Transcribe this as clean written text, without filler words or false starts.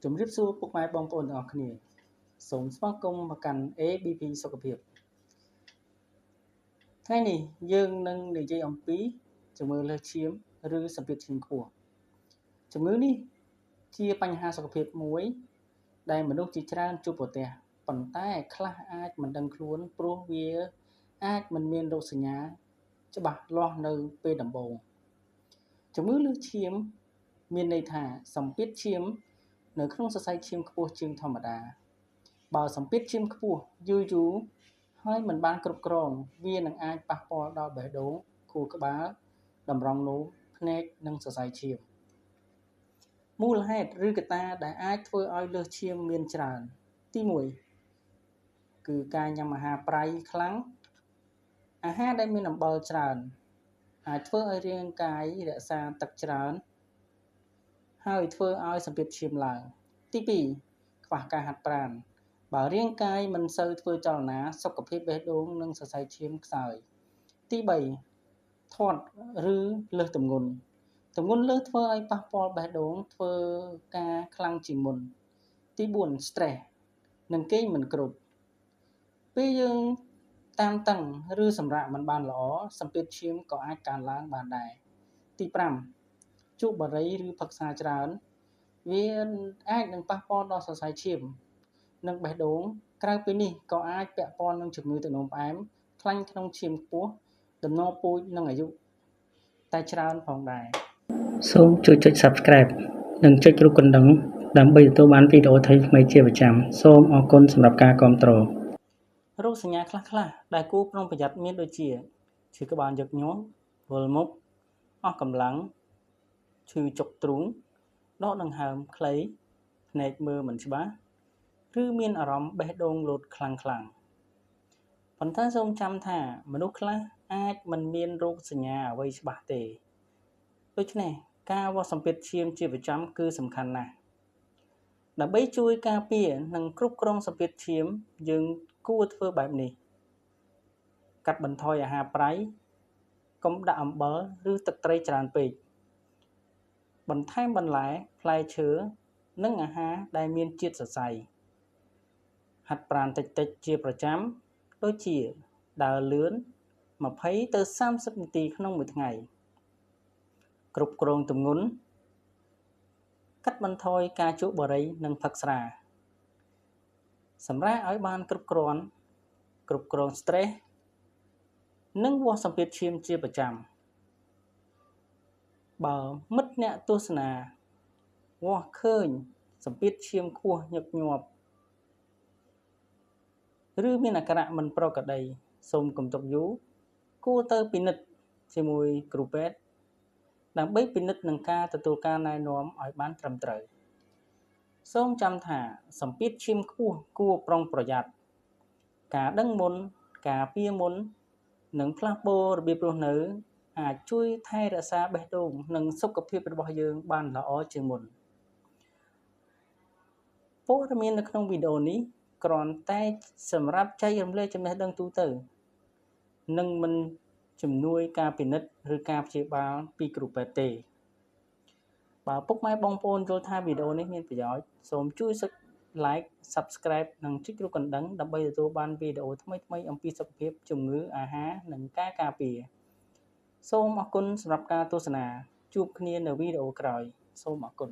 ជំរាបសួរពុកម៉ែបងប្អូនទាំងអស់គ្នាសូមស្វាគមន៍មកកាន់ ABP សុខភាពថ្ងៃនេះយើងនឹងនិយាយអំពីជំងឺលើសឈាមឬសម្ពាធឈាមខ្ពស់ជំងឺនេះជាបញ្ហាសុខភាពមួយដែលមនុស្សជាច្រើនជួបប្រទះប៉ុន្តែខ្លះអាចមិនដឹងខ្លួនព្រោះវាអាចមិនមានរោគសញ្ញាច្បាស់លាស់នៅពេលដំបូងជំងឺលើសឈាមមានន័យថាសម្ពាធឈាមនៅក្នុងសរសៃឈាមខ្ពស់ជាងធម្មតាបើសម្ពាធឈាមខ្ពស់យូរហើយមិនបានគ្រប់គ្រងវានឹងអាចប៉ះពាល់ដល់បេះដូងខួរក្បាលតម្រងនោមភ្នែកនិងសរសៃឈាមមូលហេតុឬកត្តាដែលអាចធ្វើឲ្យលើសឈាមមានច្រើនទី1គឺការញ៉ាំអាហារប្រៃខ្លាំងអាហារដែលមានអំបិលច្រើនអាចធ្វើឲ្យរាងកាយរក្សាទឹកច្រើនហើយធ្វើឲ្យសម្ពាធឈាមឡើងទី2ខ្វះការហាត់ប្រាណបើរាងកាយមិនសូវធ្វើចលនាសុខភាពបេះដូងនិងសរសៃឈាមខ្សោយទី3ធាត់ឬលើសទម្ងន់លើសធ្វើឲ្យប៉ះពាល់បេះដូងធ្វើការខ្លាំងជាងមុនទី4 stress និងគេងមិនគ្រប់ពេលយើងតានតឹងឬសម្រាកមិនបានល្អសម្ពាធឈាមក៏អាចកើនឡើងបានដែរទី5ជក់បារីឬផឹកស្រាច្រើនវាអាចនឹងប៉ះពាល់ដល់សរសៃឈាមនិងបេះដូងក្រៅពីនេះក៏អាចពាក់ព័ន្ធនឹងជំងឺទឹកនោមផ្អែមខ្លាញ់ក្នុងឈាមខ្ពស់ដំណពូជនិងអាយុតែច្រើនផងដែរសូមជួយចុច Subscribe និងចុចរូបកណ្ដឹងដើម្បីទទួលបានវីដេអូថ្មីៗជាប្រចាំសូមអរគុណសម្រាប់ការគាំទ្ររោគសញ្ញាខ្លះដែលគួរប្រុងប្រយ័ត្នមានដូចជាឈឺក្បាលញឹកញាប់វិលមុខអស់កម្លាំងឈឺចុកទ្រូងដកដង្ហើមខ្លីភ្នែកមើលមិនច្បាស់ឬមានអារម្មណ៍បេះដូងលោតខ្លាំងប៉ុន្តែសូមចាំថាមនុស្សខ្លះអាចមិនមានរោគសញ្ញាអ្វីច្បាស់ទេដូច្នេះការវាស់សម្ពាធឈាមជាប្រចាំគឺសំខាន់ណាស់ដើម្បីជួយការពារនិងគ្រប់គ្រងសម្ពាធឈាមយើងគួរធ្វើបែបនេះកាត់បន្ថយអាហារប្រៃកុំដាក់អំបិលឬទឹកត្រីច្រើនពេកបន្ថែមបន្លែផ្លែឈើនិងអាហារដែលមានជាតិសរសៃហាត់ប្រាណតិចជាប្រចាំដូចជាដើរលឿន20ទៅ30នាទីក្នុងមួយថ្ងៃគ្រប់គ្រងទម្ងន់កាត់បន្ថយការជក់បារីនិងផឹកស្រាសម្រាកឲ្យបានគ្រប់គ្រាន់គ្រប់គ្រង stress និងវាស់សម្ពាធឈាមជាប្រចាំបើមិត្តអ្នកទស្សនាវាស់ឃើញសម្ពាធឈាមខ្ពស់ញឹកញាប់ឬមានអាការៈមិនប្រក្រតីសូមកុំទុកយូរគួរទៅពិនិត្យជាមួយគ្រូពេទ្យដើម្បីពិនិត្យនឹងការទទួលការណែនាំឲ្យបានត្រឹមត្រូវសូមចាំថាសម្ពាធឈាមខ្ពស់គួរប្រុងប្រយ័ត្នការដឹងមុនការពារមុននិងផ្លាស់ប្ដូររបៀបរស់នៅអាចជួយថែរក្សាបេះដូងនិងសុខភាពរបស់យើងបានល្អជាងមុនព័ត៌មាននៅក្នុងវីដេអូនេះគ្រាន់តែសម្រាប់ចែករំលែកចំណេះដឹងទូទៅនិងមិនជំនួយការពិនិត្យឬការព្យាបាលពីគ្រូពេទ្យទេបើពុកម៉ែបងប្អូនយល់ថាវីដេអូនេះមានប្រយោជន៍សូមជួយ like subscribe និងចុចរូបកណ្ដឹងដើម្បីទទួលបានវីដេអូថ្មីៗអំពីសុខភាពជំងឺអាហារនិងការការពារសូមអរគុណសម្រាប់ការទស្សនាជួបគ្នានៅវីដេអូក្រោយសូមអរគុណ